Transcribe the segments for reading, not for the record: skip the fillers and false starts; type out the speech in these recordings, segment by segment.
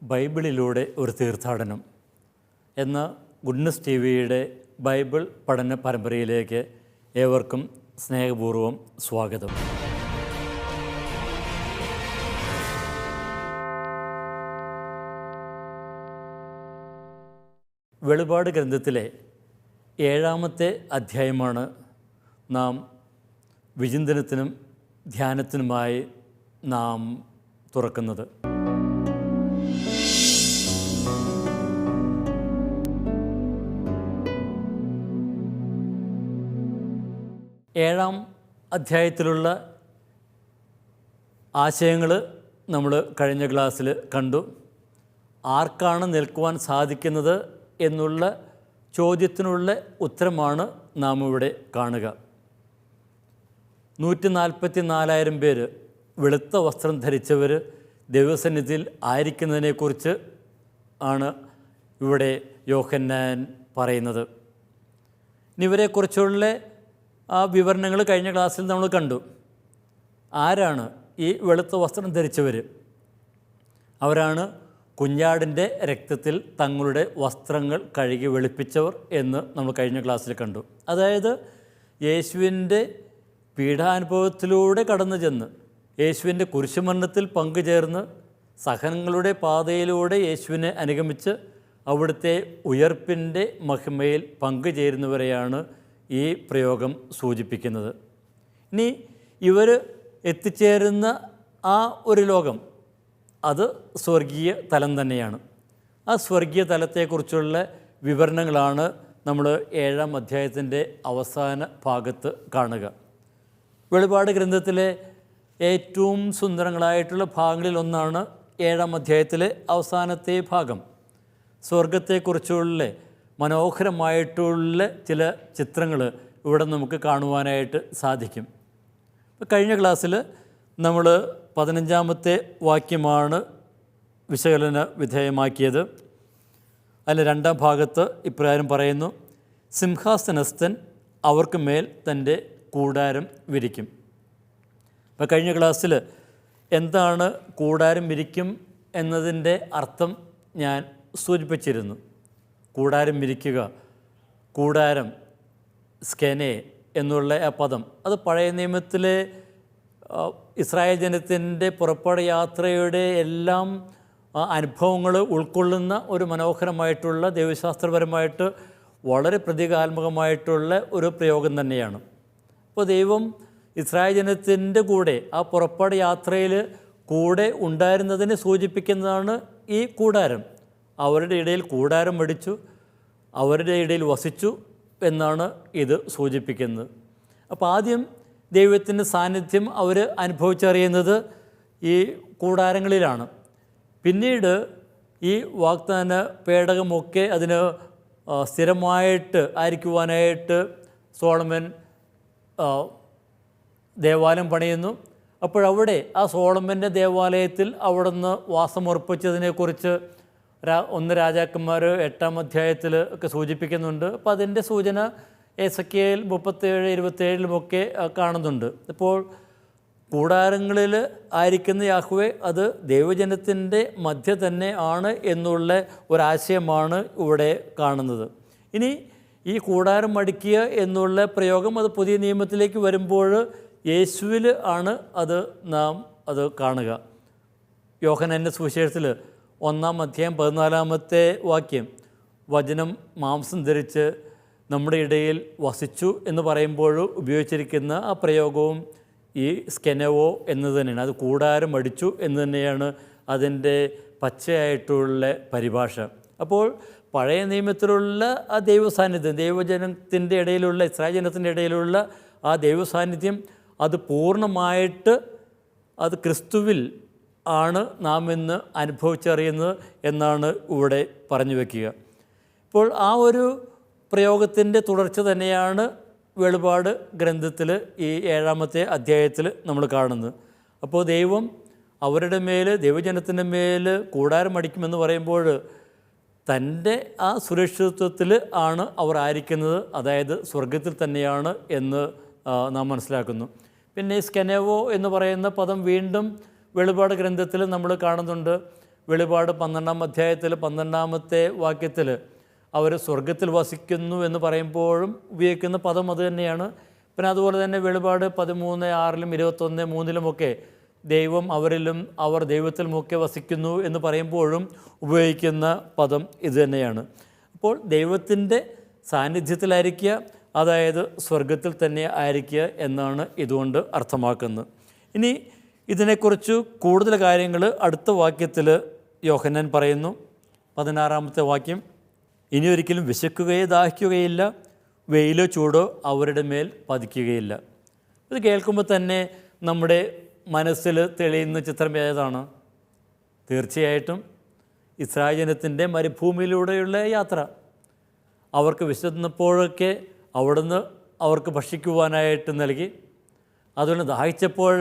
ബൈബിളിലൂടെ ഒരു തീർത്ഥാടനം എന്ന ഗുഡ്നസ് ടി വിയുടെ ബൈബിൾ പഠന പരമ്പരയിലേക്ക് ഏവർക്കും സ്നേഹപൂർവ്വം സ്വാഗതം. വെളിപാട് ഗ്രന്ഥത്തിലെ 7-ാമത്തെ അധ്യായമാണ് നാം വിചിന്തനത്തിനും ധ്യാനത്തിനുമായി നാം തുറക്കുന്നത്. ഏഴാം അധ്യായത്തിലുള്ള ആശയങ്ങൾ നമ്മൾ കഴിഞ്ഞ ക്ലാസ്സിൽ കണ്ടു. ആർക്കാണ് നിൽക്കുവാൻ സാധിക്കുന്നത് എന്നുള്ള ചോദ്യത്തിനുള്ള ഉത്തരമാണ് നാം ഇവിടെ കാണുക. 144,000 പേര് വെളുത്ത വസ്ത്രം ധരിച്ചവർ ദൈവസന്നിധിയിൽ ആയിരിക്കുന്നതിനെക്കുറിച്ച് ആണ് ഇവിടെ യോഹന്നാൻ പറയുന്നത്. ഇവരെക്കുറിച്ചുള്ള ആ വിവരണങ്ങൾ കഴിഞ്ഞ ക്ലാസ്സിൽ നമ്മൾ കണ്ടു. ആരാണ് ഈ വെളുത്ത വസ്ത്രം ധരിച്ചവർ? അവരാണ് കുഞ്ഞാടിൻ്റെ രക്തത്തിൽ തങ്ങളുടെ വസ്ത്രങ്ങൾ കഴുകി വെളുപ്പിച്ചവർ എന്ന് നമ്മൾ കഴിഞ്ഞ ക്ലാസ്സിൽ കണ്ടു. അതായത് യേശുവിൻ്റെ പീഡാനുഭവത്തിലൂടെ കടന്നു ചെന്ന് യേശുവിൻ്റെ കുരിശുമരണത്തിൽ പങ്കുചേർന്ന് സഹനങ്ങളുടെ പാതയിലൂടെ യേശുവിനെ അനുഗമിച്ച് അവിടുത്തെ ഉയർപ്പിൻ്റെ മഹിമയിൽ പങ്കുചേരുന്നവരെയാണ് ഈ പ്രയോഗം സൂചിപ്പിക്കുന്നത്. ഇനി ഇവർ എത്തിച്ചേരുന്ന ആ ഒരു ലോകം അത് സ്വർഗീയ തലം തന്നെയാണ്. ആ സ്വർഗീയ തലത്തെക്കുറിച്ചുള്ള വിവരണങ്ങളാണ് നമ്മൾ 7-ാം അധ്യായത്തിൻ്റെ അവസാന ഭാഗത്ത് കാണുക. വെളിപാട് ഗ്രന്ഥത്തിലെ ഏറ്റവും സുന്ദരങ്ങളായിട്ടുള്ള ഭാഗങ്ങളിൽ ഒന്നാണ് 7-ാം അധ്യായത്തിലെ അവസാനത്തെ ഭാഗം. സ്വർഗത്തെക്കുറിച്ചുള്ള മനോഹരമായിട്ടുള്ള ചില ചിത്രങ്ങൾ ഇവിടെ നമുക്ക് കാണുവാനായിട്ട് സാധിക്കും. കഴിഞ്ഞ ക്ലാസ്സിൽ നമ്മൾ 15-ാമത്തെ വാക്യമാണ് വിശകലന വിധേയമാക്കിയത്. അതിൽ 2-ാം ഭാഗത്ത് ഇപ്രകാരം പറയുന്നു: സിംഹാസനസ്ഥൻ അവർക്ക് മേൽ തൻ്റെ കൂടാരം വിരിക്കും. അപ്പോൾ കഴിഞ്ഞ ക്ലാസ്സിൽ എന്താണ് കൂടാരം വിരിക്കും എന്നതിൻ്റെ അർത്ഥം ഞാൻ സൂചിപ്പിച്ചിരുന്നു. കൂടാരം വിരിക്കുക, കൂടാരം, സ്കെനെ എന്നുള്ള ആ പദം അത് പഴയ നിയമത്തിലെ ഇസ്രായേൽ ജനത്തിൻ്റെ പുറപ്പാട് യാത്രയുടെ എല്ലാം അനുഭവങ്ങൾ ഉൾക്കൊള്ളുന്ന ഒരു മനോഹരമായിട്ടുള്ള ദൈവശാസ്ത്രപരമായിട്ട് വളരെ പ്രതീകാത്മകമായിട്ടുള്ള ഒരു പ്രയോഗം തന്നെയാണ്. അപ്പോൾ ദൈവം ഇസ്രായേൽ ജനത്തിൻ്റെ കൂടെ ആ പുറപ്പാട് യാത്രയിൽ കൂടെ ഉണ്ടായിരുന്നതിനെ സൂചിപ്പിക്കുന്നതാണ് ഈ കൂടാരം. അവരുടെ ഇടയിൽ കൂടാരം അടിച്ചു, അവരുടെ ഇടയിൽ വസിച്ചു എന്നാണ് ഇത് സൂചിപ്പിക്കുന്നത്. അപ്പോൾ ആദ്യം ദൈവത്തിൻ്റെ സാന്നിധ്യം അവർ അനുഭവിച്ചറിയുന്നത് ഈ കൂടാരങ്ങളിലാണ്. പിന്നീട് ഈ വാഗ്ദാന പേടകമൊക്കെ അതിന് സ്ഥിരമായിട്ട് ആയിരിക്കുവാനായിട്ട് സോളമൻ ദേവാലയം പണിയുന്നു. അപ്പോഴവിടെ ആ സോളമൻ്റെ ദേവാലയത്തിൽ അവിടുന്ന് വാസമുറപ്പിച്ചതിനെക്കുറിച്ച് 1 രാജാക്കന്മാർ 8-ാം അധ്യായത്തിൽ ഒക്കെ സൂചിപ്പിക്കുന്നുണ്ട്. അപ്പോൾ അതിൻ്റെ സൂചന എസെക്കിയേൽ 37-27 കാണുന്നുണ്ട്. ഇപ്പോൾ കൂടാരങ്ങളിൽ ആയിരിക്കുന്ന യാഹ്വേ അത് ദൈവജനത്തിൻ്റെ മധ്യ തന്നെ ആണ് എന്നുള്ള ഒരാശയമാണ് ഇവിടെ കാണുന്നത്. ഇനി ഈ കൂടാരം മടിക്കുക എന്നുള്ള പ്രയോഗം അത് പുതിയ നിയമത്തിലേക്ക് വരുമ്പോൾ യേശുവിൽ ആണ് നാം അത് കാണുക. യോഹന്നാൻ്റെ സുവിശേഷത്തിൽ 1-ാം അധ്യായം 14-ാമത്തെ വാക്യം, വചനം മാംസം ധരിച്ച് നമ്മുടെ ഇടയിൽ വസിച്ചു എന്ന് പറയുമ്പോൾ ഉപയോഗിച്ചിരിക്കുന്ന ആ പ്രയോഗവും ഈ സ്കെനവോ എന്ന് തന്നെയാണ്. അത് കൂടാരം അടിച്ചു എന്ന് തന്നെയാണ് അതിൻ്റെ പച്ചയായിട്ടുള്ള പരിഭാഷ. അപ്പോൾ പഴയ നിയമത്തിലുള്ള ആ ദൈവസാന്നിധ്യം, ദൈവജനത്തിൻ്റെ ഇടയിലുള്ള, ഇസ്രായേൽ ജനത്തിൻ്റെ ഇടയിലുള്ള ആ ദൈവസാന്നിധ്യം അത് പൂർണ്ണമായിട്ട് അത് ക്രിസ്തുവിൽ ആണ് നാം ഇന്ന് അനുഭവിച്ചറിയുന്നത് എന്നാണ് ഇവിടെ പറഞ്ഞു വയ്ക്കുക. ഇപ്പോൾ ആ ഒരു പ്രയോഗത്തിൻ്റെ തുടർച്ച തന്നെയാണ് വെളിപാട് ഗ്രന്ഥത്തിൽ ഈ 7-ാമത്തെ അധ്യായത്തിൽ നമ്മൾ കാണുന്നത്. അപ്പോൾ ദൈവം അവരുടെ മേൽ, ദൈവജനത്തിൻ്റെ മേൽ കൂടാരം അടിക്കുമെന്ന് പറയുമ്പോൾ തൻ്റെ ആ സുരക്ഷിതത്വത്തിൽ ആണ് അവർ ആയിരിക്കുന്നത്, അതായത് സ്വർഗത്തിൽ തന്നെയാണ് എന്ന് നാം മനസ്സിലാക്കുന്നു. പിന്നെ സ്കെനവോ എന്ന് പറയുന്ന പദം വീണ്ടും വെളിപാട് ഗ്രന്ഥത്തിൽ നമ്മൾ കാണുന്നുണ്ട്. വെളിപാട് 12-ാം അധ്യായത്തിൽ 12-ാമത്തെ വാക്യത്തിൽ അവർ സ്വർഗത്തിൽ വസിക്കുന്നു എന്ന് പറയുമ്പോഴും ഉപയോഗിക്കുന്ന പദം അത് തന്നെയാണ്. പിന്നെ അതുപോലെ തന്നെ വെളിപാട് 13:6-ലും 21:3-ലുമൊക്കെ ദൈവം അവരിലും അവർ ദൈവത്തിലുമൊക്കെ വസിക്കുന്നു എന്ന് പറയുമ്പോഴും ഉപയോഗിക്കുന്ന പദം ഇത് തന്നെയാണ്. അപ്പോൾ ദൈവത്തിൻ്റെ സാന്നിധ്യത്തിലായിരിക്കുക, അതായത് സ്വർഗത്തിൽ തന്നെ ആയിരിക്കുക എന്നാണ് ഇതുകൊണ്ട് അർത്ഥമാക്കുന്നത്. ഇനി ഇതിനെക്കുറിച്ച് കൂടുതൽ കാര്യങ്ങൾ അടുത്ത വാക്യത്തിൽ യോഹന്നാൻ പറയുന്നു. 16-ാമത്തെ വാക്യം, ഇനി ഒരിക്കലും വിശക്കുകയോ ദാഹിക്കുകയില്ല, വെയിലോ ചൂടോ അവരുടെ മേൽ പതിക്കുകയില്ല. ഇത് കേൾക്കുമ്പോൾ തന്നെ നമ്മുടെ മനസ്സിൽ തെളിയുന്ന ചിത്രം ഏതാണ്? തീർച്ചയായിട്ടും ഇസ്രായേൽ ജനത്തിൻ്റെ മരുഭൂമിയിലൂടെയുള്ള യാത്ര. അവർക്ക് വിശന്നപ്പോഴൊക്കെ അവിടുന്ന് അവർക്ക് ഭക്ഷിക്കുവാനായിട്ട് നൽകി. അതുകൊണ്ട് ദാഹിച്ചപ്പോൾ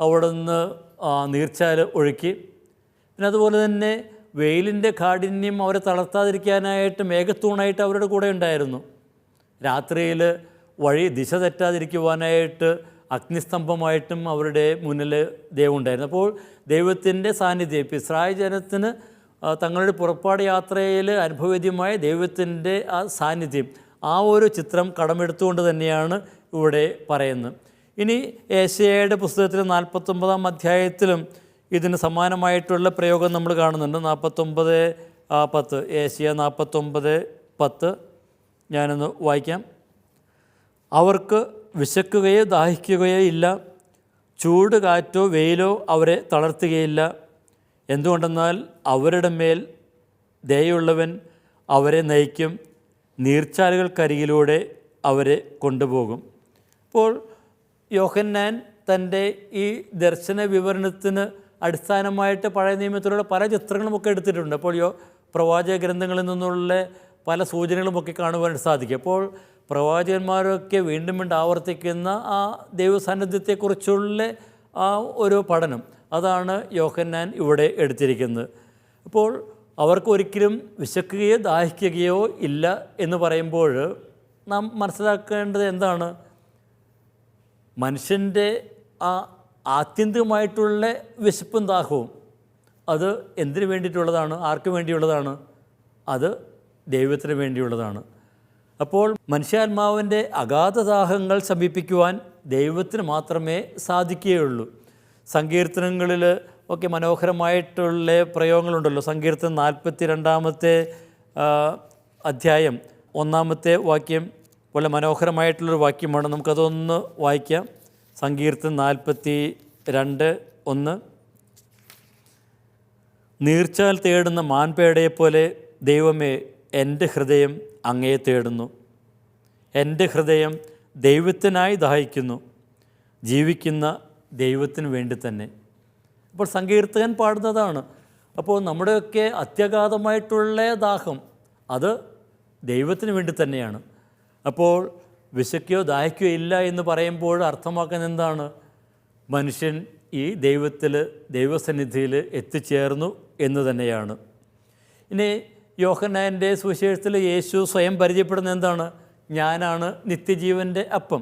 അവിടുന്ന് നീർച്ചാൽ ഒഴുക്കി. പിന്നെ അതുപോലെ തന്നെ വെയിലിൻ്റെ കാഠിന്യം അവരെ തളർത്താതിരിക്കാനായിട്ട് മേഘത്തൂണായിട്ട് അവരുടെ കൂടെ ഉണ്ടായിരുന്നു. രാത്രിയിൽ ദിശ തെറ്റാതിരിക്കുവാനായിട്ട് അഗ്നിസ്തംഭമായിട്ടും അവരുടെ മുന്നിൽ ദൈവം ഉണ്ടായിരുന്നു. അപ്പോൾ ദൈവത്തിൻ്റെ സാന്നിധ്യം ഇപ്പോൾ ഇസ്രായേൽ ജനത്തിന് തങ്ങളുടെ പുറപ്പാട് യാത്രയിൽ അനുഭവവേദ്യമായ ദൈവത്തിൻ്റെ ആ സാന്നിധ്യം, ആ ഒരു ചിത്രം കടമെടുത്തുകൊണ്ട് തന്നെയാണ് ഇവിടെ പറയുന്നത്. ഇനി ഏശയ്യായുടെ പുസ്തകത്തിൽ 49-ാം അധ്യായത്തിലും ഇതിന് സമാനമായിട്ടുള്ള പ്രയോഗം നമ്മൾ കാണുന്നുണ്ട്. 49:10 ഏശയ്യ 49:10 ഞാനൊന്ന് വായിക്കാം. അവർക്ക് വിശക്കുകയോ ദാഹിക്കുകയോ ഇല്ല, ചൂട് കാറ്റോ വെയിലോ അവരെ തളർത്തുകയില്ല. എന്തുകൊണ്ടെന്നാൽ അവരുടെ മേൽ ദയയുള്ളവൻ അവരെ നയിക്കും, നീർച്ചാലുകൾക്കരികിലൂടെ അവരെ കൊണ്ടുപോകും. അപ്പോൾ യോഹന്നാൻ തൻ്റെ ഈ ദർശന വിവരണത്തിന് അടിസ്ഥാനമായിട്ട് പഴയ നിയമത്തിലുള്ള പല ചിത്രങ്ങളുമൊക്കെ എടുത്തിട്ടുണ്ട്. അപ്പോൾ പ്രവാചക ഗ്രന്ഥങ്ങളിൽ നിന്നുള്ള പല സൂചനകളുമൊക്കെ കാണുവാൻ സാധിക്കും. അപ്പോൾ പ്രവാചകന്മാരൊക്കെ വീണ്ടും വീണ്ടും ആവർത്തിക്കുന്ന ആ ദൈവസാന്നിധ്യത്തെക്കുറിച്ചുള്ള ആ ഒരു പഠനം, അതാണ് യോഹന്നാൻ ഇവിടെ എടുത്തിരിക്കുന്നത്. അപ്പോൾ അവർക്ക് ഒരിക്കലും വിശക്കുകയോ ദാഹിക്കുകയോ ഇല്ല എന്ന് പറയുമ്പോൾ നാം മനസ്സിലാക്കേണ്ടത് എന്താണ്? മനുഷ്യൻ്റെ ആ ആത്യന്തികമായിട്ടുള്ള വിശപ്പും ദാഹവും അത് എന്തിനു വേണ്ടിയിട്ടുള്ളതാണ്? ആർക്ക് വേണ്ടിയുള്ളതാണ്? അത് ദൈവത്തിന് വേണ്ടിയുള്ളതാണ്. അപ്പോൾ മനുഷ്യാത്മാവിൻ്റെ അഗാധദാഹങ്ങൾ ശമിപ്പിക്കുവാൻ ദൈവത്തിന് മാത്രമേ സാധിക്കുകയുള്ളൂ. സങ്കീർത്തനങ്ങളിൽ ഒക്കെ മനോഹരമായിട്ടുള്ള പ്രയോഗങ്ങളുണ്ടല്ലോ. സങ്കീർത്തനം 42-ാമത്തെ അധ്യായം 1-ാമത്തെ വാക്യം വളരെ മനോഹരമായിട്ടുള്ളൊരു വാക്യമാണ്. നമുക്കതൊന്ന് വായിക്കാം. സങ്കീർത്തനം 42:1 നീർച്ചാൽ തേടുന്ന മാൻപേടയെപ്പോലെ ദൈവമേ എൻ്റെ ഹൃദയം അങ്ങയെ തേടുന്നു. എൻ്റെ ഹൃദയം ദൈവത്തിനായി ദാഹിക്കുന്നു, ജീവിക്കുന്ന ദൈവത്തിന് വേണ്ടി തന്നെ. അപ്പോൾ സങ്കീർത്തകൻ പാടുന്നതാണ്. അപ്പോൾ നമ്മുടെയൊക്കെ അത്യഗാധമായിട്ടുള്ള ദാഹം അത് ദൈവത്തിന് വേണ്ടി തന്നെയാണ്. അപ്പോൾ വിശക്കുകയോ ദാഹിക്കുകയോ ഇല്ല എന്ന് പറയുമ്പോൾ അർത്ഥമാക്കുന്നത് എന്താണ്? മനുഷ്യൻ ഈ ദൈവസന്നിധിയിൽ എത്തിച്ചേർന്നു എന്ന് തന്നെയാണ്. ഇനി യോഹന്നാൻ്റെ സുവിശേഷത്തിൽ യേശു സ്വയം പരിചയപ്പെടുന്നത് എന്താണ്? ഞാനാണ് നിത്യജീവൻ്റെ അപ്പം.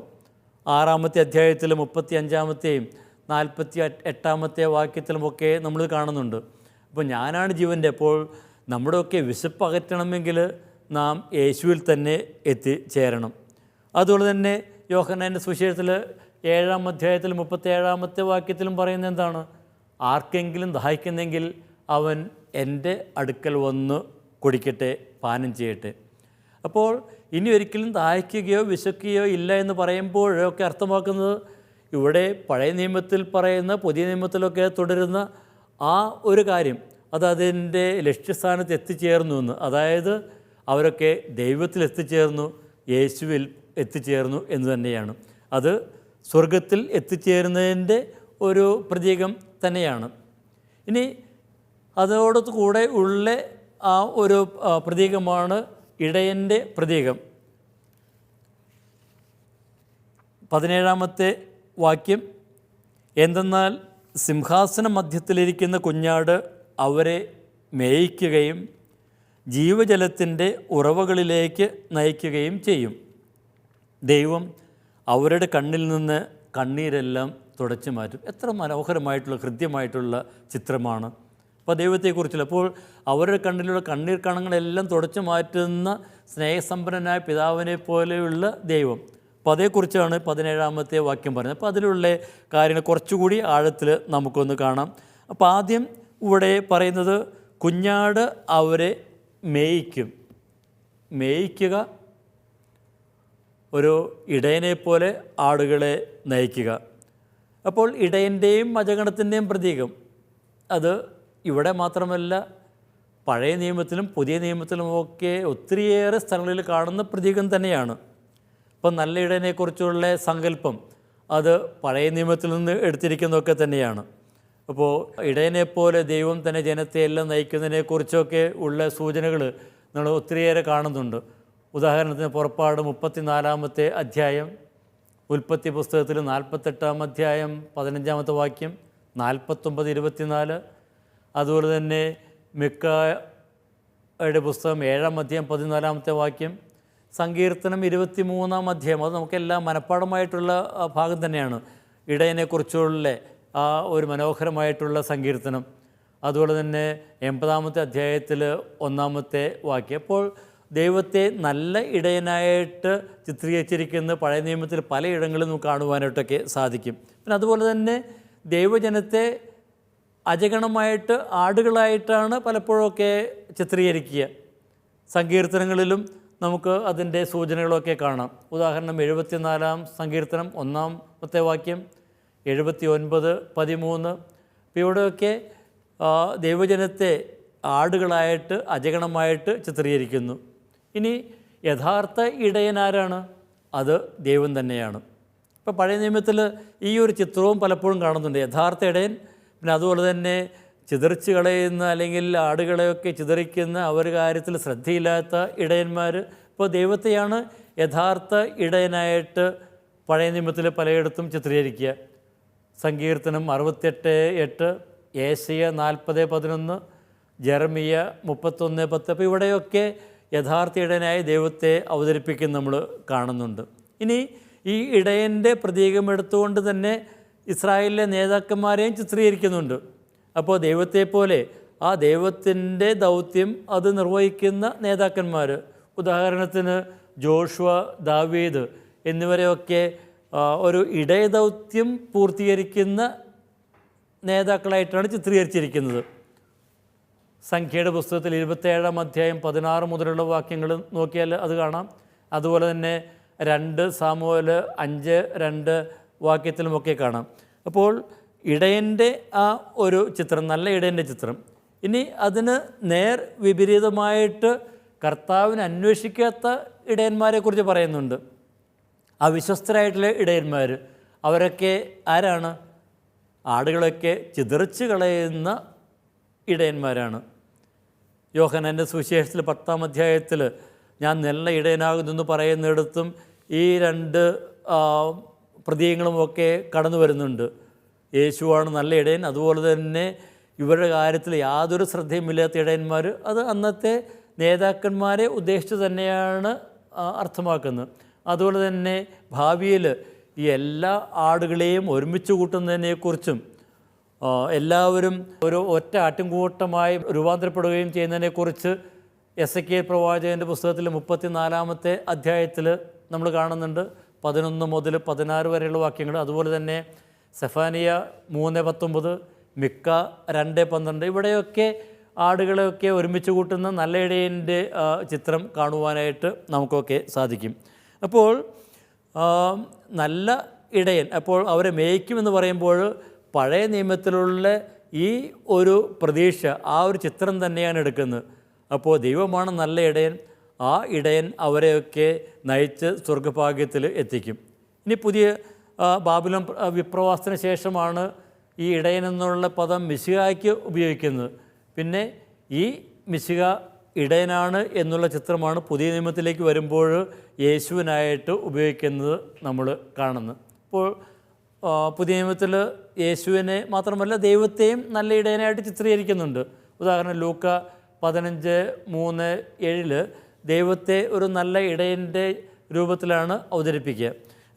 6-ാമത്തെ അധ്യായത്തിൽ 35-ാമത്തെയും 48-ാമത്തെ വാക്യത്തിലുമൊക്കെ നമ്മൾ കാണുന്നുണ്ട്. അപ്പോൾ ഞാനാണ് ജീവൻ്റെ. അപ്പോൾ നമ്മുടെയൊക്കെ വിശപ്പ് അകറ്റണമെങ്കിൽ നാം യേശുവിൽ തന്നെ എത്തിച്ചേരണം. അതുപോലെ തന്നെ യോഹന്നാൻ്റെ സുവിശേഷത്തിൽ 7-ാം അധ്യായത്തിൽ 37-ാമത്തെ വാക്യത്തിലും പറയുന്നത് എന്താണ്? ആർക്കെങ്കിലും ദാഹിക്കുന്നെങ്കിൽ അവൻ എൻ്റെ അടുക്കൽ വന്ന് കുടിക്കട്ടെ, പാനം ചെയ്യട്ടെ. അപ്പോൾ ഇനി ഒരിക്കലും ദാഹിക്കുകയോ വിശക്കുകയോ ഇല്ല എന്ന് പറയുമ്പോഴൊക്കെ അർത്ഥമാക്കുന്നത് ഇവിടെ പഴയ നിയമത്തിൽ പറയുന്ന പുതിയ നിയമത്തിലൊക്കെ തുടരുന്ന ആ ഒരു കാര്യം, അത് അതിൻ്റെ ലക്ഷ്യസ്ഥാനത്ത് എത്തിച്ചേർന്നു എന്ന്. അതായത് അവരൊക്കെ ദൈവത്തിൽ എത്തിച്ചേർന്നു, യേശുവിൽ എത്തിച്ചേർന്നു എന്ന് തന്നെയാണ്. അത് സ്വർഗത്തിൽ എത്തിച്ചേരുന്നതിൻ്റെ ഒരു പ്രതീകം തന്നെയാണ്. ഇനി അതോട് കൂടെ ഉള്ള ആ ഒരു പ്രതീകമാണ് ഇടയൻ്റെ പ്രതീകം. 17-ാമത്തെ വാക്യം, എന്തെന്നാൽ സിംഹാസന മധ്യത്തിലിരിക്കുന്ന കുഞ്ഞാട് അവരെ മേയിക്കുകയും ജീവജലത്തിൻ്റെ ഉറവകളിലേക്ക് നയിക്കുകയും ചെയ്യും. ദൈവം അവരുടെ കണ്ണിൽ നിന്ന് കണ്ണീരെല്ലാം തുടച്ചു മാറ്റും. എത്ര മനോഹരമായിട്ടുള്ള ഹൃദ്യമായിട്ടുള്ള ചിത്രമാണ്. അപ്പോൾ ദൈവത്തെക്കുറിച്ചുള്ള അപ്പോൾ അവരുടെ കണ്ണിലുള്ള കണ്ണീർ കണങ്ങളെല്ലാം തുടച്ചു മാറ്റുന്ന സ്നേഹസമ്പന്നനായ പിതാവിനെ പോലെയുള്ള ദൈവം. അപ്പോൾ അതേക്കുറിച്ചാണ് 17-ാമത്തെ വാക്യം പറയുന്നത്. അപ്പോൾ അതിലുള്ള കാര്യങ്ങൾ കുറച്ചുകൂടി ആഴത്തിൽ നമുക്കൊന്ന് കാണാം. അപ്പോൾ ആദ്യം ഇവിടെ പറയുന്നത് കുഞ്ഞാട് അവരെ മേയ്ക്കും. മേയ്ക്കുക, ഒരു ഇടയനെ പോലെ ആടുകളെ നയിക്കുക. അപ്പോൾ ഇടയൻ്റെയും അജഗണത്തിൻ്റെയും പ്രതീകം അത് ഇവിടെ മാത്രമല്ല, പഴയ നിയമത്തിലും പുതിയ നിയമത്തിലുമൊക്കെ ഒത്തിരിയേറെ സ്ഥലങ്ങളിൽ കാണുന്ന പ്രതീകം തന്നെയാണ്. അപ്പം നല്ല ഇടയനെക്കുറിച്ചുള്ള സങ്കല്പം അത് പഴയ നിയമത്തിൽ നിന്ന് എടുത്തിരിക്കുന്നതൊക്കെ തന്നെയാണ്. അപ്പോൾ ഇടയനെപ്പോലെ ദൈവം തന്നെ ജനത്തെ എല്ലാം നയിക്കുന്നതിനെക്കുറിച്ചൊക്കെ ഉള്ള സൂചനകൾ നമ്മൾ ഒത്തിരിയേറെ കാണുന്നുണ്ട്. ഉദാഹരണത്തിന് പുറപ്പാട് 34-ാമത്തെ അധ്യായം, ഉൽപ്പത്തി പുസ്തകത്തിൽ 48-ാം അധ്യായം 15-ാമത്തെ വാക്യം, 49-24, അതുപോലെ തന്നെ മിക്കായുടെ പുസ്തകം 7-ാം അധ്യായം 14-ാമത്തെ വാക്യം, സങ്കീർത്തനം 23-ാം അധ്യായം. അത് നമുക്കെല്ലാം മനഃപ്പാഠമായിട്ടുള്ള ഭാഗം തന്നെയാണ്. ഇടയനെക്കുറിച്ചുള്ള ആ ഒരു മനോഹരമായിട്ടുള്ള സങ്കീർത്തനം. അതുപോലെ തന്നെ 80-ാമത്തെ അധ്യായത്തിൽ 1-ാമത്തെ വാക്യം. അപ്പോൾ ദൈവത്തെ നല്ല ഇടയനായിട്ട് ചിത്രീകരിച്ചിരിക്കുന്ന പഴയ നിയമത്തിൽ പലയിടങ്ങളിലും നമുക്ക് കാണുവാനായിട്ടൊക്കെ സാധിക്കും. പിന്നെ അതുപോലെ തന്നെ ദൈവജനത്തെ അജഗണമായിട്ട് ആടുകളായിട്ടാണ് പലപ്പോഴൊക്കെ ചിത്രീകരിക്കുക. സങ്കീർത്തനങ്ങളിലും നമുക്ക് അതിൻ്റെ സൂചനകളൊക്കെ കാണാം. ഉദാഹരണം 74-ാം സങ്കീർത്തനം 1-ാമത്തെ വാക്യം, 79-13. അപ്പോൾ ഇവിടെയൊക്കെ ദൈവജനത്തെ ആടുകളായിട്ട് അജഗണമായിട്ട് ചിത്രീകരിക്കുന്നു. ഇനി യഥാർത്ഥ ഇടയനാരാണ്? അത് ദൈവം തന്നെയാണ്. ഇപ്പോൾ പഴയ നിയമത്തിൽ ഈ ഒരു ചിത്രവും പലപ്പോഴും കാണുന്നുണ്ട്. യഥാർത്ഥ ഇടയൻ, പിന്നെ അതുപോലെ തന്നെ ചിതറിച്ച് കളയുന്ന അല്ലെങ്കിൽ ആടുകളെയൊക്കെ ചിതറിക്കുന്ന ഒരു കാര്യത്തിൽ ശ്രദ്ധയില്ലാത്ത ഇടയന്മാർ. ഇപ്പോൾ ദൈവത്തെയാണ് യഥാർത്ഥ ഇടയനായിട്ട് പഴയ നിയമത്തിൽ പലയിടത്തും ചിത്രീകരിക്കുക. സങ്കീർത്തനം 68:8, ഏശയ്യ 40:11, ജെറമിയ 31:10. അപ്പോൾ ഇവിടെയൊക്കെ യഥാർത്ഥ ഇടയനായ ദൈവത്തെ അവതരിപ്പിക്കുന്ന നമ്മൾ കാണുന്നുണ്ട്. ഇനി ഈ ഇടയൻ്റെ പ്രതീകം എടുത്തുകൊണ്ട് തന്നെ ഇസ്രായേലിലെ നേതാക്കന്മാരെയും ചിത്രീകരിക്കുന്നുണ്ട്. അപ്പോൾ ദൈവത്തെപ്പോലെ ആ ദൈവത്തിൻ്റെ ദൗത്യം അത് നിർവഹിക്കുന്ന നേതാക്കന്മാർ, ഉദാഹരണത്തിന് ജോഷുവ, ദാവീദ് എന്നിവരെയൊക്കെ ഒരു ഇടയദൗത്യം പൂർത്തീകരിക്കുന്ന നേതാക്കളായിട്ടാണ് ചിത്രീകരിച്ചിരിക്കുന്നത്. സംഖ്യയുടെ പുസ്തകത്തിൽ 27-ാം അധ്യായം 16 മുതലുള്ള വാക്യങ്ങൾ നോക്കിയാൽ അത് കാണാം. അതുപോലെ തന്നെ 2 സാമുവേൽ 5:2 വാക്യത്തിലുമൊക്കെ കാണാം. അപ്പോൾ ഇടയൻ്റെ ആ ഒരു ചിത്രം, നല്ല ഇടയൻ്റെ ചിത്രം. ഇനി അതിന് നേർ വിപരീതമായിട്ട് കർത്താവിനെ അന്വേഷിക്കാത്ത ഇടയന്മാരെക്കുറിച്ച് പറയുന്നുണ്ട്. അവിശ്വസ്തരായിട്ടുള്ള ഇടയന്മാർ, അവരൊക്കെ ആരാണ്? ആടുകളൊക്കെ ചിതറിച്ച് കളയുന്ന ഇടയന്മാരാണ്. യോഹന്നാൻ്റെ സുവിശേഷത്തിൽ 10-ാം അധ്യായത്തിൽ ഞാൻ നല്ല ഇടയനാകുന്നെന്ന് പറയുന്നിടത്തും ഈ 2 പ്രതീകങ്ങളുമൊക്കെ കടന്നു വരുന്നുണ്ട്. യേശുവാണ് നല്ല ഇടയൻ, അതുപോലെ തന്നെ ഇവരുടെ കാര്യത്തിൽ യാതൊരു ശ്രദ്ധയുമില്ലാത്ത ഇടയന്മാർ. അത് അന്നത്തെ നേതാക്കന്മാരെ ഉദ്ദേശിച്ച് തന്നെയാണ് അർത്ഥമാക്കുന്നത്. അതുപോലെ തന്നെ ഭാവിയിൽ ഈ എല്ലാ ആടുകളെയും ഒരുമിച്ച് കൂട്ടുന്നതിനെക്കുറിച്ചും എല്ലാവരും ഒരു ഒറ്റ ആട്ടിൻകൂട്ടമായി രൂപാന്തരപ്പെടുകയും ചെയ്യുന്നതിനെക്കുറിച്ച് എസെക്കിയേൽ പ്രവാചകൻ്റെ പുസ്തകത്തിൽ 34-ാമത്തെ അധ്യായത്തിൽ നമ്മൾ കാണുന്നുണ്ട്. 11 മുതൽ 16 വരെയുള്ള വാക്യങ്ങൾ. അതുപോലെ തന്നെ സെഫാനിയ 3:19, മിക്ക 2:12. ഇവിടെയൊക്കെ ആടുകളെയൊക്കെ ഒരുമിച്ച് കൂട്ടുന്ന നല്ല ഇടയൻ്റെ ചിത്രം കാണുവാനായിട്ട് നമുക്കൊക്കെ സാധിക്കും. അപ്പോൾ നല്ല ഇടയൻ, അപ്പോൾ അവരെ മേയ്ക്കുമെന്ന് പറയുമ്പോൾ പഴയ നിയമത്തിലുള്ള ഈ ഒരു പ്രതീക്ഷ, ആ ഒരു ചിത്രം തന്നെയാണ് എടുക്കുന്നത്. അപ്പോൾ ദൈവമാണ് നല്ല ഇടയൻ. ആ ഇടയൻ അവരെയൊക്കെ നയിച്ച് സ്വർഗഭാഗ്യത്തിൽ എത്തിക്കും. ഇനി പുതിയ ബാബിലോൺ വിപ്രവാസത്തിന് ശേഷമാണ് ഈ ഇടയൻ എന്നുള്ള പദം മിശിഹായ്ക്ക് ഉപയോഗിക്കുന്നത്. പിന്നെ ഈ മിശിഹ ഇടയനാണ് എന്നുള്ള ചിത്രമാണ് പുതിയ നിയമത്തിലേക്ക് വരുമ്പോൾ യേശുവിനായിട്ട് ഉപയോഗിക്കുന്നത് നമ്മൾ കാണുന്നത്. അപ്പോൾ പുതിയ നിയമത്തിൽ യേശുവിനെ മാത്രമല്ല ദൈവത്തെയും നല്ല ഇടയനായിട്ട് ചിത്രീകരിക്കുന്നുണ്ട്. ഉദാഹരണം ലൂക്ക 15:3-7 ദൈവത്തെ ഒരു നല്ല ഇടയൻ്റെ രൂപത്തിലാണ് അവതരിപ്പിക്കുക.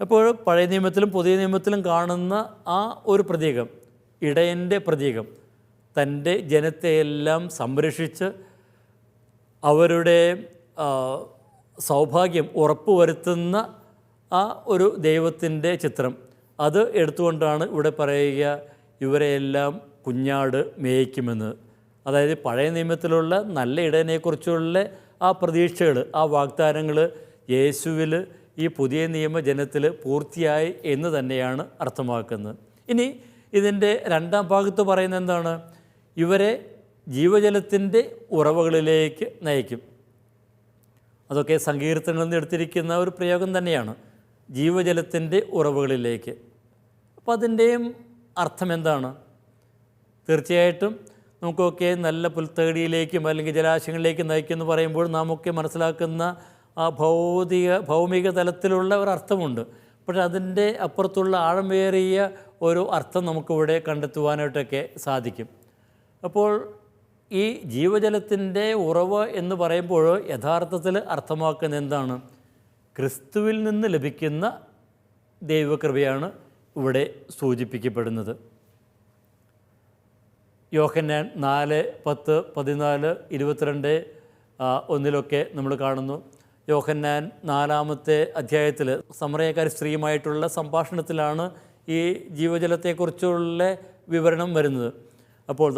അപ്പോൾ പഴയ നിയമത്തിലും പുതിയ നിയമത്തിലും കാണുന്ന ആ ഒരു പ്രതീകം, ഇടയൻ്റെ പ്രതീകം, തൻ്റെ ജനത്തെയെല്ലാം സംരക്ഷിച്ച് അവരുടെ സൗഭാഗ്യം ഉറപ്പുവരുത്തുന്ന ആ ഒരു ദൈവത്തിൻ്റെ ചിത്രം അത് എടുത്തുകൊണ്ടാണ് ഇവിടെ പറയുക ഇവരെയെല്ലാം കുഞ്ഞാട് മേയ്ക്കുമെന്ന്. അതായത് പഴയ നിയമത്തിലുള്ള നല്ല ഇടയനെക്കുറിച്ചുള്ള ആ പ്രതീക്ഷകൾ, ആ വാഗ്ദാനങ്ങൾ യേശുവിൽ ഈ പുതിയ നിയമജനത്തിൽ പൂർത്തിയായി എന്ന് തന്നെയാണ് അർത്ഥമാക്കുന്നത്. ഇനി ഇതിൻ്റെ രണ്ടാം ഭാഗത്ത് പറയുന്നത് എന്താണ്? ഇവരെ ജീവജലത്തിൻ്റെ ഉറവകളിലേക്ക് നയിക്കും. അതൊക്കെ സങ്കീർത്തനങ്ങളിൽ നിന്ന് എടുത്തിരിക്കുന്ന ഒരു പ്രയോഗം തന്നെയാണ്, ജീവജലത്തിൻ്റെ ഉറവുകളിലേക്ക്. അപ്പോൾ അതിൻ്റെയും അർത്ഥം എന്താണ്? തീർച്ചയായിട്ടും നമുക്കൊക്കെ നല്ല പുൽത്തകടിയിലേക്കും അല്ലെങ്കിൽ ജലാശയങ്ങളിലേക്കും നയിക്കുമെന്ന് പറയുമ്പോൾ നാമൊക്കെ മനസ്സിലാക്കുന്ന ആ ഭൗമിക തലത്തിലുള്ള ഒരർത്ഥമുണ്ട്. പക്ഷേ അതിൻ്റെ അപ്പുറത്തുള്ള ആഴമേറിയ ഒരു അർത്ഥം നമുക്കിവിടെ കണ്ടെത്തുവാനായിട്ടൊക്കെ സാധിക്കും. അപ്പോൾ ഈ ജീവജലത്തിൻ്റെ ഉറവ് എന്ന് പറയുമ്പോൾ യഥാർത്ഥത്തിൽ അർത്ഥമാക്കുന്നത് എന്താണ്? ക്രിസ്തുവിൽ നിന്ന് ലഭിക്കുന്ന ദൈവകൃപയാണ് ഇവിടെ സൂചിപ്പിക്കപ്പെടുന്നത്. യോഹന്നാൻ 4:10-14-22 നമ്മൾ കാണുന്നു. യോഹന്നാൻ 4-ാമത്തെ അധ്യായത്തിൽ സമറയക്കാരി സ്ത്രീയുമായിട്ടുള്ള സംഭാഷണത്തിലാണ് ഈ ജീവജലത്തെക്കുറിച്ചുള്ള വിവരണം വരുന്നത്. അപ്പോൾ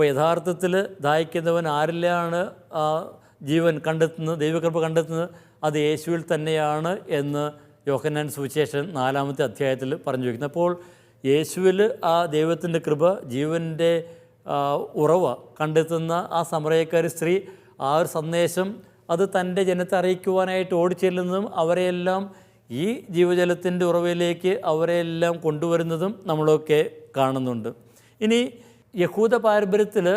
യഥാർത്ഥത്തിൽ ദാഹിക്കുന്നവൻ ആരിലാണ് ജീവൻ കണ്ടെത്തുന്നത്, ദൈവകൃപ കണ്ടെത്തുന്നത്? അത് യേശുവിൽ തന്നെയാണ് എന്ന് യോഹന്നാൻ സുവിശേഷൻ 4-ാമത്തെ അധ്യായത്തിൽ പറഞ്ഞു വയ്ക്കുന്നത്. അപ്പോൾ യേശുവിൽ ആ ദൈവത്തിൻ്റെ കൃപ, ജീവൻ്റെ ഉറവ കണ്ടെത്തുന്ന ആ സമറയക്കാരി സ്ത്രീ ആ ഒരു സന്ദേശം അത് തൻ്റെ ജനത്തെ അറിയിക്കുവാനായിട്ട് ഓടിച്ചെല്ലുന്നതും അവരെയെല്ലാം ഈ ജീവജലത്തിൻ്റെ ഉറവയിലേക്ക് അവരെയെല്ലാം കൊണ്ടുവരുന്നതും നമ്മളൊക്കെ കാണുന്നുണ്ട്. ഇനി യഹൂദ പാരമ്പര്യത്തിൽ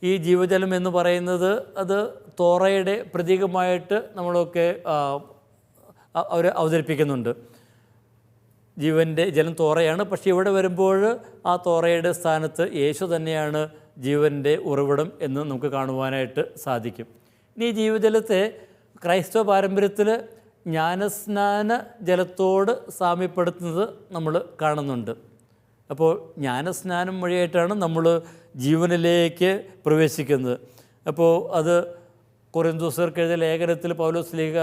ഈ ജീവജലം എന്ന് പറയുന്നത് അത് തോറയുടെ പ്രതീകമായിട്ട് നമ്മളൊക്കെ അവർ അവതരിപ്പിക്കുന്നുണ്ട്. ജീവൻ്റെ ജലം തോറയാണ്. പക്ഷേ ഇവിടെ വരുമ്പോൾ ആ തോറയുടെ സ്ഥാനത്ത് യേശു തന്നെയാണ് ജീവൻ്റെ ഉറവിടം എന്ന് നമുക്ക് കാണുവാനായിട്ട് സാധിക്കും. ഇനി ജീവജലത്തെ ക്രൈസ്തവ പാരമ്പര്യത്തിൽ ജ്ഞാനസ്നാന ജലത്തോട് സാമ്യപ്പെടുത്തുന്നത് നമ്മൾ കാണുന്നുണ്ട്. അപ്പോൾ ജ്ഞാനസ്നാനം വഴിയായിട്ടാണ് നമ്മൾ ജീവനിലേക്ക് പ്രവേശിക്കുന്നത്. അപ്പോൾ അത് കൊറിന്തോസ്യർക്ക് എഴുതിയ ലേഖനത്തിൽ പൗലോസ് ശ്ലീഹ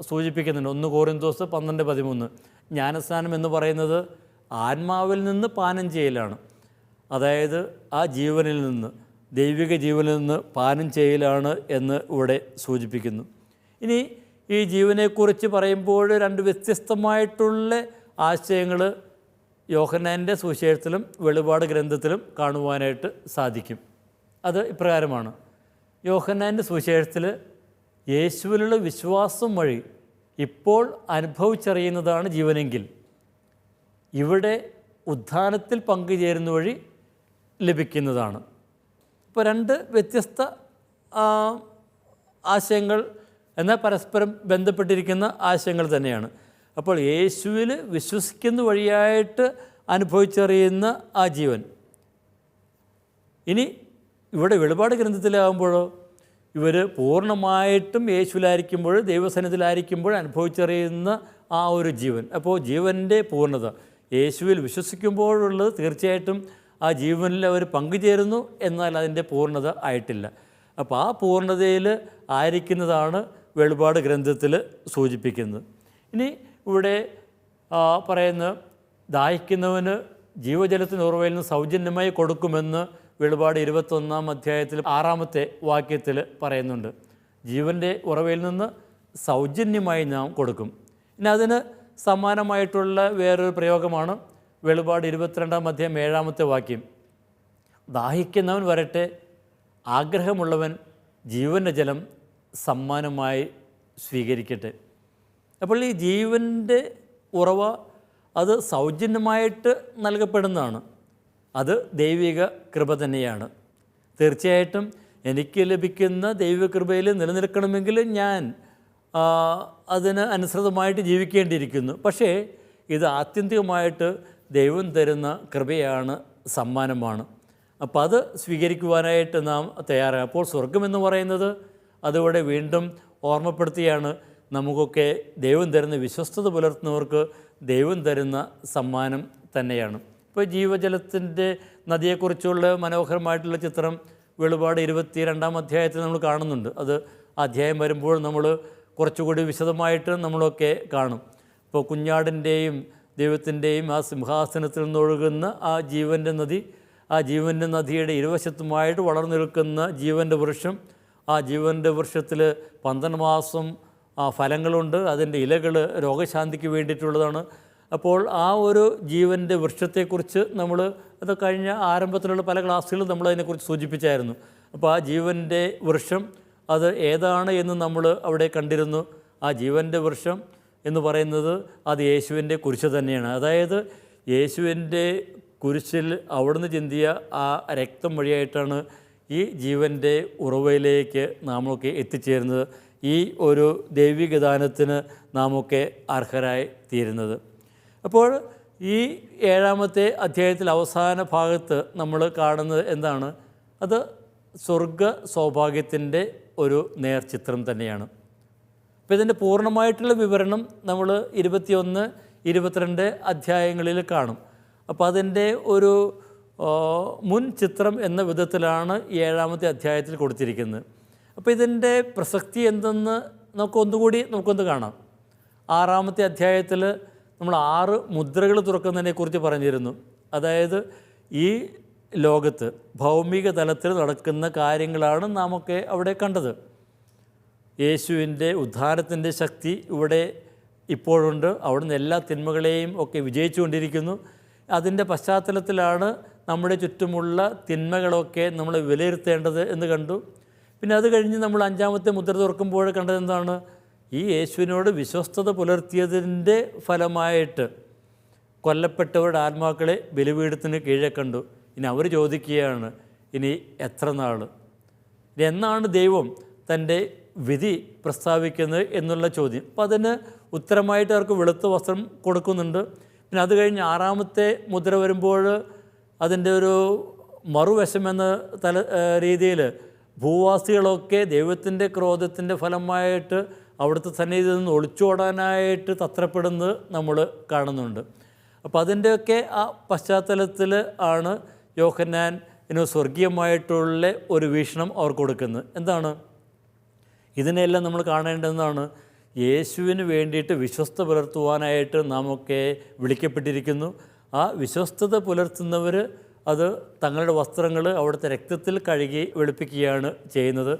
സൂചിപ്പിക്കുന്നുണ്ട്. 1 കൊറിന്തോസ് 12:13. ജ്ഞാനസ്നാനം എന്ന് പറയുന്നത് ആത്മാവിൽ നിന്ന് പാനം ചെയ്യലാണ്. അതായത് ആ ജീവനിൽ നിന്ന്, ദൈവിക ജീവനിൽ നിന്ന് പാനം ചെയ്യലാണ് എന്ന് ഇവിടെ സൂചിപ്പിക്കുന്നു. ഇനി ഈ ജീവനെക്കുറിച്ച് പറയുമ്പോൾ 2 വ്യത്യസ്തമായിട്ടുള്ള ആശയങ്ങൾ യോഹന്നാൻ്റെ സുവിശേഷത്തിലും വെളിപാട് ഗ്രന്ഥത്തിലും കാണുവാനായിട്ട് സാധിക്കും. അത് ഇപ്രകാരമാണ്. യോഹന്നാൻ്റെ സുവിശേഷത്തിൽ യേശുവിലുള്ള വിശ്വാസം വഴി ഇപ്പോൾ അനുഭവിച്ചറിയുന്നതാണ് ജീവനെങ്കിൽ ഇവിടെ ഉത്ഥാനത്തിൽ പങ്കുചേരുന്ന വഴി ലഭിക്കുന്നതാണ്. ഇപ്പോൾ 2 വ്യത്യസ്ത ആശയങ്ങൾ എന്നാൽ പരസ്പരം ബന്ധപ്പെട്ടിരിക്കുന്ന ആശയങ്ങൾ തന്നെയാണ്. അപ്പോൾ യേശുവിൽ വിശ്വസിക്കുന്ന വഴിയായിട്ട് അനുഭവിച്ചറിയുന്ന ആ ജീവൻ. ഇനി ഇവിടെ വെളിപാട് ഗ്രന്ഥത്തിലാകുമ്പോഴോ ഇവർ പൂർണ്ണമായിട്ടും യേശുവിലായിരിക്കുമ്പോൾ, ദൈവസന്നിധിയിലായിരിക്കുമ്പോൾ അനുഭവിച്ചറിയുന്ന ആ ഒരു ജീവൻ. അപ്പോൾ ജീവൻ്റെ പൂർണ്ണത യേശുവിൽ വിശ്വസിക്കുമ്പോഴുള്ളത് തീർച്ചയായിട്ടും ആ ജീവനിൽ അവർ പങ്കുചേരുന്നു, എന്നാൽ അതിൻ്റെ പൂർണ്ണത ആയിട്ടില്ല. അപ്പോൾ ആ പൂർണ്ണതയിൽ ആയിരിക്കുന്നതാണ് വെളിപാട് ഗ്രന്ഥത്തിൽ സൂചിപ്പിക്കുന്നത്. ഇനി ഇവിടെ പറയുന്ന ദാഹിക്കുന്നവന് ജീവജലത്തിന് ഉറവയിൽ നിന്ന് സൗജന്യമായി കൊടുക്കുമെന്ന് വെളിപാട് 21-ാം അധ്യായത്തിൽ 6-ാമത്തെ വാക്യത്തിൽ പറയുന്നുണ്ട്. ജീവൻ്റെ ഉറവയിൽ നിന്ന് സൗജന്യമായി നാം കൊടുക്കും. ഇനി അതിന് സമാനമായിട്ടുള്ള വേറൊരു പ്രയോഗമാണ് വെളിപാട് 22-ാം അധ്യായം 7-ാമത്തെ വാക്യം. ദാഹിക്കുന്നവൻ വരട്ടെ, ആഗ്രഹമുള്ളവൻ ജീവൻ്റെ ജലം സമ്മാനമായി സ്വീകരിക്കട്ടെ. അപ്പോൾ ഈ ജീവൻ്റെ ഉറവ അത് സൗജന്യമായിട്ട് നൽകപ്പെടുന്നതാണ്. അത് ദൈവിക കൃപ തന്നെയാണ്. തീർച്ചയായിട്ടും എനിക്ക് ലഭിക്കുന്ന ദൈവകൃപയിൽ നിലനിൽക്കണമെങ്കിൽ ഞാൻ അതിന് അനുസൃതമായിട്ട് ജീവിക്കേണ്ടിയിരിക്കുന്നു. പക്ഷേ ഇത് ആത്യന്തികമായിട്ട് ദൈവം തരുന്ന കൃപയാണ്, സമ്മാനമാണ്. അപ്പോൾ അത് സ്വീകരിക്കുവാനായിട്ട് നാം തയ്യാറാണ്. അപ്പോൾ സ്വർഗമെന്ന് പറയുന്നത് അതിവിടെ വീണ്ടും ഓർമ്മപ്പെടുത്തിയാണ്, നമുക്കൊക്കെ ദൈവം തരുന്ന, വിശ്വസ്തത പുലർത്തുന്നവർക്ക് ദൈവം തരുന്ന സമ്മാനം തന്നെയാണ്. ഇപ്പോൾ ജീവജലത്തിൻ്റെ നദിയെക്കുറിച്ചുള്ള മനോഹരമായിട്ടുള്ള ചിത്രം വെളിപാട് 22-ാം അധ്യായത്തിൽ നമ്മൾ കാണുന്നുണ്ട്. അത് അധ്യായം വരുമ്പോൾ നമ്മൾ കുറച്ചുകൂടി വിശദമായിട്ട് നമ്മളൊക്കെ കാണും. ഇപ്പോൾ കുഞ്ഞാടിൻ്റെയും ദൈവത്തിൻ്റെയും ആ സിംഹാസനത്തിൽ നിന്നൊഴുകുന്ന ആ ജീവൻ്റെ നദി, ആ ജീവൻ്റെ നദിയുടെ ഇരുവശത്തുമായിട്ട് വളർന്നു നിൽക്കുന്ന ജീവൻ്റെ വൃക്ഷം, ആ ജീവൻ്റെ വൃക്ഷത്തിൽ 12 മാസം ഫലങ്ങളുണ്ട്. അതിൻ്റെ ഇലകൾ രോഗശാന്തിക്ക് വേണ്ടിയിട്ടുള്ളതാണ്. അപ്പോൾ ആ ഒരു ജീവൻ്റെ വൃക്ഷത്തെക്കുറിച്ച് നമ്മൾ അത് കഴിഞ്ഞ ആരംഭത്തിലുള്ള പല ക്ലാസ്സുകളും നമ്മളതിനെക്കുറിച്ച് സൂചിപ്പിച്ചായിരുന്നു. അപ്പോൾ ആ ജീവൻ്റെ വൃക്ഷം അത് ഏതാണ് എന്ന് നമ്മൾ അവിടെ കണ്ടിരുന്നു. ആ ജീവൻ്റെ വൃക്ഷം എന്ന് പറയുന്നത് അത് യേശുവിൻ്റെ കുരിശ് തന്നെയാണ്. അതായത് യേശുവിൻ്റെ കുരിശിൽ അവിടുന്ന് ചിന്തിയ ആ രക്തം വഴിയായിട്ടാണ് ഈ ജീവൻ്റെ ഉറവയിലേക്ക് നാമൊക്കെ എത്തിച്ചേരുന്നത്. ഈ ഒരു ദൈവിക ദാനത്തിന് നാമൊക്കെ അർഹരായി തീരുന്നത്. അപ്പോൾ ഈ 7-ാമത്തെ അധ്യായത്തിൽ അവസാന ഭാഗത്ത് നമ്മൾ കാണുന്നത് എന്താണ്? അത് സ്വർഗ സൗഭാഗ്യത്തിൻ്റെ ഒരു നേർചിത്രം തന്നെയാണ്. അപ്പോൾ ഇതിൻ്റെ പൂർണ്ണമായിട്ടുള്ള വിവരണം നമ്മൾ 21, 22 അധ്യായങ്ങളിൽ കാണും. അപ്പോൾ അതിൻ്റെ ഒരു മുൻ ചിത്രം എന്ന വിധത്തിലാണ് 7-ാമത്തെ അധ്യായത്തിൽ കൊടുത്തിരിക്കുന്നത്. അപ്പോൾ ഇതിൻ്റെ പ്രസക്തി എന്തെന്ന് നമുക്കൊന്ന് കാണാം. 6-ാമത്തെ അധ്യായത്തിൽ നമ്മൾ 6 മുദ്രകൾ തുറക്കുന്നതിനെക്കുറിച്ച് പറഞ്ഞിരുന്നു. അതായത് ഈ ലോകത്ത് ഭൗമിക തലത്തിൽ നടക്കുന്ന കാര്യങ്ങളാണ് നാമൊക്കെ അവിടെ കണ്ടത്. യേശുവിൻ്റെ ഉദ്ധാരത്തിൻ്റെ ശക്തി ഇവിടെ ഇപ്പോഴുണ്ട്. അവിടുന്ന് എല്ലാ തിന്മകളെയും ഒക്കെ വിജയിച്ചുകൊണ്ടിരിക്കുന്നു. അതിൻ്റെ പശ്ചാത്തലത്തിലാണ് നമ്മുടെ ചുറ്റുമുള്ള തിന്മകളൊക്കെ നമ്മൾ വിലയിരുത്തേണ്ടത് എന്ന് കണ്ടു. പിന്നെ അത് കഴിഞ്ഞ് നമ്മൾ 5-ാമത്തെ മുദ്ര തുറക്കുമ്പോൾ കണ്ടത് എന്താണ്? ഈ യേശുവിനോട് വിശ്വസ്തത പുലർത്തിയതിൻ്റെ ഫലമായിട്ട് കൊല്ലപ്പെട്ടവരുടെ ആത്മാക്കളെ ബലിപീഠത്തിന് കീഴെ കണ്ടു. ഇനി അവർ ചോദിക്കുകയാണ്, ഇനി എത്ര നാൾ, എന്നാണ് ദൈവം തൻ്റെ വിധി പ്രസ്താവിക്കുന്നത് എന്നുള്ള ചോദ്യം. അപ്പം അതിന് ഉത്തരമായിട്ട് അവർക്ക് വെളുത്ത വസ്ത്രം കൊടുക്കുന്നുണ്ട്. പിന്നെ അത് കഴിഞ്ഞ് 6-ാമത്തെ മുദ്ര വരുമ്പോൾ അതിൻ്റെ ഒരു മറുവശമെന്ന രീതിയിൽ ഭൂവാസികളൊക്കെ ദൈവത്തിൻ്റെ ക്രോധത്തിൻ്റെ ഫലമായിട്ട് അവിടുത്തെ സന്നിധിയിൽ നിന്ന് ഒളിച്ചോടാനായിട്ട് തത്രപ്പെടുന്നത് നമ്മൾ കാണുന്നുണ്ട്. അപ്പോൾ അതിൻ്റെയൊക്കെ ആ പശ്ചാത്തലത്തിൽ ആണ് യോഹന്നാൻ സ്വർഗീയമായിട്ടുള്ള ഒരു വീക്ഷണം അവർക്ക് കൊടുക്കുന്നത്. എന്താണ്? ഇതിനെല്ലാം നമ്മൾ കാണേണ്ടതെന്നാണ്, യേശുവിന് വേണ്ടിയിട്ട് വിശ്വസ്ത പുലർത്തുവാനായിട്ട് നാമൊക്കെ വിളിക്കപ്പെട്ടിരിക്കുന്നു. ആ വിശ്വസ്തത പുലർത്തുന്നവർ അത് തങ്ങളുടെ വസ്ത്രങ്ങൾ അവിടുത്തെ രക്തത്തിൽ കഴുകി വെളുപ്പിക്കുകയാണ് ചെയ്യുന്നത്.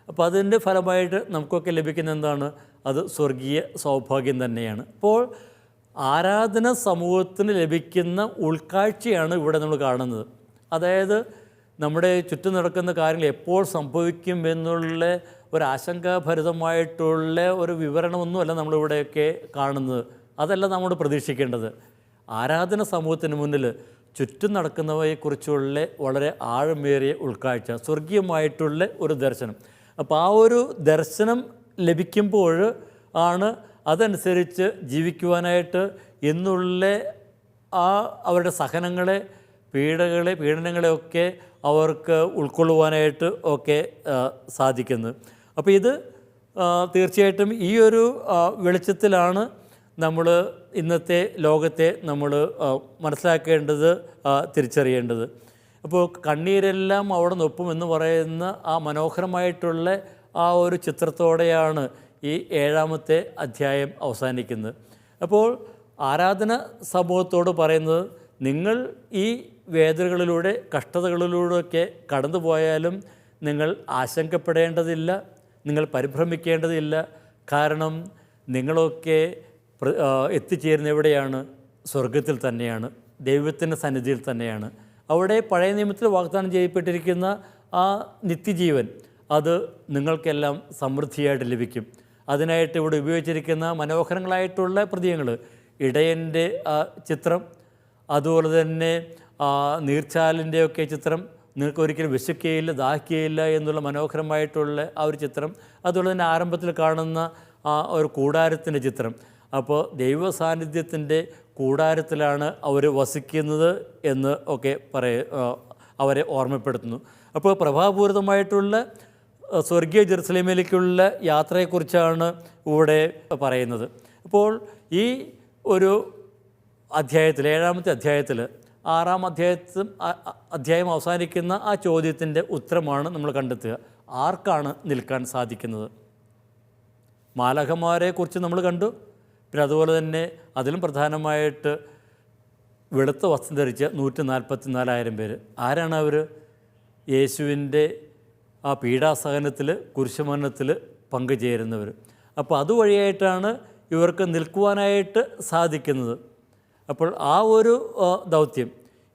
അപ്പോൾ അതിൻ്റെ ഫലമായിട്ട് നമുക്കൊക്കെ ലഭിക്കുന്ന എന്താണ്? അത് സ്വർഗീയ സൗഭാഗ്യം തന്നെയാണ്. അപ്പോൾ ആരാധന സമൂഹത്തിന് ലഭിക്കുന്ന ഉൾക്കാഴ്ചയാണ് ഇവിടെ നമ്മൾ കാണുന്നത്. അതായത് നമ്മുടെ ചുറ്റും നടക്കുന്ന കാര്യങ്ങൾ എപ്പോൾ സംഭവിക്കും എന്നുള്ള ഒരാശങ്കാഭരിതമായിട്ടുള്ള ഒരു വിവരണമൊന്നുമല്ല നമ്മളിവിടെയൊക്കെ കാണുന്നത്. അതല്ല നമ്മൾ പ്രതീക്ഷിക്കേണ്ടത്. ആരാധന സമൂഹത്തിന് മുന്നിൽ ചുറ്റും നടക്കുന്നവയെക്കുറിച്ചുള്ള വളരെ ആഴമേറിയ ഉൾക്കാഴ്ച, സ്വർഗീയമായിട്ടുള്ള ഒരു ദർശനം. അപ്പോൾ ആ ഒരു ദർശനം ലഭിക്കുമ്പോൾ ആണ് അതനുസരിച്ച് ജീവിക്കുവാനായിട്ട് എന്നുള്ള അവരുടെ സഹനങ്ങളെ, പീഡനങ്ങളെയൊക്കെ അവർക്ക് ഉൾക്കൊള്ളുവാനായിട്ട് ഒക്കെ സാധിക്കുന്നത്. അപ്പോൾ ഇത് തീർച്ചയായിട്ടും ഈ ഒരു വെളിച്ചത്തിലാണ് നമ്മൾ ഇന്നത്തെ ലോകത്തെ നമ്മൾ മനസ്സിലാക്കേണ്ടത്, തിരിച്ചറിയേണ്ടത്. അപ്പോൾ കണ്ണീരെല്ലാം അവിടെ നൊപ്പുമെന്ന് പറയുന്ന ആ മനോഹരമായിട്ടുള്ള ആ ഒരു ചിത്രത്തോടെയാണ് ഈ 7-ാമത്തെ അധ്യായം അവസാനിക്കുന്നത്. അപ്പോൾ ആരാധന സമൂഹത്തോട് പറയുന്നത്, നിങ്ങൾ ഈ വേദനകളിലൂടെ, കഷ്ടതകളിലൂടെയൊക്കെ കടന്നു പോയാലും നിങ്ങൾ ആശങ്കപ്പെടേണ്ടതില്ല, നിങ്ങൾ പരിഭ്രമിക്കേണ്ടതില്ല. കാരണം നിങ്ങളൊക്കെ എത്തിച്ചേരുന്ന എവിടെയാണ്? സ്വർഗത്തിൽ തന്നെയാണ്, ദൈവത്തിൻ്റെ സന്നിധിയിൽ തന്നെയാണ്. അവിടെ പഴയ നിയമത്തിൽ വാഗ്ദാനം ചെയ്യപ്പെട്ടിരിക്കുന്ന ആ നിത്യജീവൻ അത് നിങ്ങൾക്കെല്ലാം സമൃദ്ധിയായിട്ട് ലഭിക്കും. അതിനായിട്ട് ഇവിടെ ഉപയോഗിച്ചിരിക്കുന്ന മനോഹരങ്ങളായിട്ടുള്ള പ്രതീകങ്ങൾ, ഇടയൻ്റെ ചിത്രം, അതുപോലെ തന്നെ നീർച്ചാലിൻ്റെയൊക്കെ ചിത്രം, നിങ്ങൾക്ക് ഒരിക്കലും വിശക്കുകയില്ല, ദാഹിക്കുകയില്ല എന്നുള്ള മനോഹരമായിട്ടുള്ള ആ ഒരു ചിത്രം, അതുപോലെ തന്നെ ആരംഭത്തിൽ കാണുന്ന ആ ഒരു കൂടാരത്തിൻ്റെ ചിത്രം. അപ്പോൾ ദൈവ സാന്നിധ്യത്തിൻ്റെ കൂടാരത്തിലാണ് അവർ വസിക്കുന്നത് എന്ന് ഒക്കെ അവരെ ഓർമ്മപ്പെടുത്തുന്നു. അപ്പോൾ പ്രഭാപൂരിതമായിട്ടുള്ള സ്വർഗീയ ജെറുസലേമിലേക്കുള്ള യാത്രയെക്കുറിച്ചാണ് ഇവിടെ പറയുന്നത്. അപ്പോൾ ഈ ഒരു അധ്യായത്തിൽ, 7-ാമത്തെ അധ്യായത്തിൽ അധ്യായം അവസാനിക്കുന്ന ആ ചോദ്യത്തിൻ്റെ ഉത്തരമാണ് നമ്മൾ കണ്ടെത്തുക. ആർക്കാണ് നിൽക്കാൻ സാധിക്കുന്നത്? മാലാഖമാരെക്കുറിച്ച് നമ്മൾ കണ്ടു. പിന്നെ അതുപോലെ തന്നെ അതിലും പ്രധാനമായിട്ട് വെളുത്ത വസ്ത്രം ധരിച്ച 144,000 പേര്. ആരാണ് അവർ? യേശുവിൻ്റെ ആ പീഡാസഹനത്തിൽ, കുരിശുമരണത്തിൽ പങ്കുചേരുന്നവർ. അപ്പോൾ അതുവഴിയായിട്ടാണ് ഇവർക്ക് നിൽക്കുവാനായിട്ട് സാധിക്കുന്നത്. അപ്പോൾ ആ ഒരു ദൗത്യം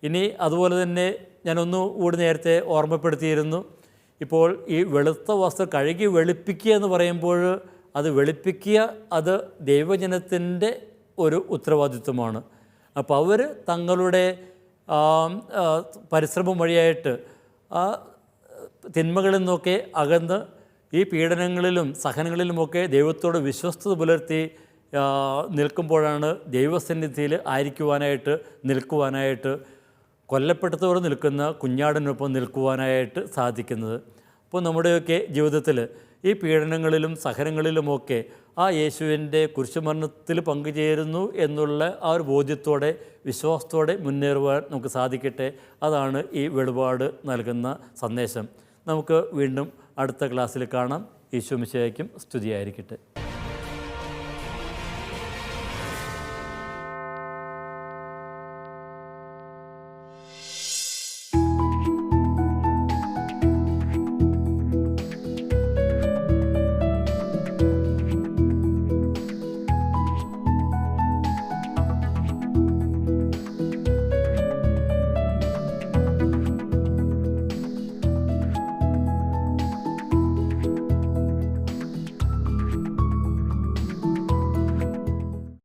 ഇനി അതുപോലെ തന്നെ ഞാനൊന്നുകൂടി നേരത്തെ ഓർമ്മപ്പെടുത്തിയിരുന്നു. ഇപ്പോൾ ഈ വെളുത്ത വസ്ത്രം കഴുകി വെളുപ്പിക്കുക എന്ന് പറയുമ്പോൾ അത് വെളുപ്പിക്കുക, അത് ദൈവജനത്തിൻ്റെ ഒരു ഉത്തരവാദിത്വമാണ്. അപ്പോൾ അവർ തങ്ങളുടെ പരിശ്രമം വഴിയായിട്ട് ആ തിന്മകളിൽ നിന്നൊക്കെ അകന്ന് ഈ പീഡനങ്ങളിലും സഹനങ്ങളിലുമൊക്കെ ദൈവത്തോട് വിശ്വസ്തത പുലർത്തി നിൽക്കുമ്പോഴാണ് ദൈവസന്നിധിയിൽ നിൽക്കുവാനായിട്ട് കൊല്ലപ്പെട്ടതോടെ നിൽക്കുന്ന കുഞ്ഞാടിനൊപ്പം നിൽക്കുവാനായിട്ട് സാധിക്കുന്നത്. അപ്പോൾ നമ്മുടെയൊക്കെ ജീവിതത്തിൽ ഈ പീഡനങ്ങളിലും സഹനങ്ങളിലുമൊക്കെ ആ യേശുവിൻ്റെ കുരിശുമരണത്തിൽ പങ്കുചേരുന്നു എന്നുള്ള ആ ഒരു ബോധ്യത്തോടെ, വിശ്വാസത്തോടെ മുന്നേറുവാൻ നമുക്ക് സാധിക്കട്ടെ. അതാണ് ഈ വെളിപാട് നൽകുന്ന സന്ദേശം. നമുക്ക് വീണ്ടും അടുത്ത ക്ലാസ്സിൽ കാണാം. ഈശോ മിശിഹായ്ക്കും സ്തുതിയായിരിക്കട്ടെ.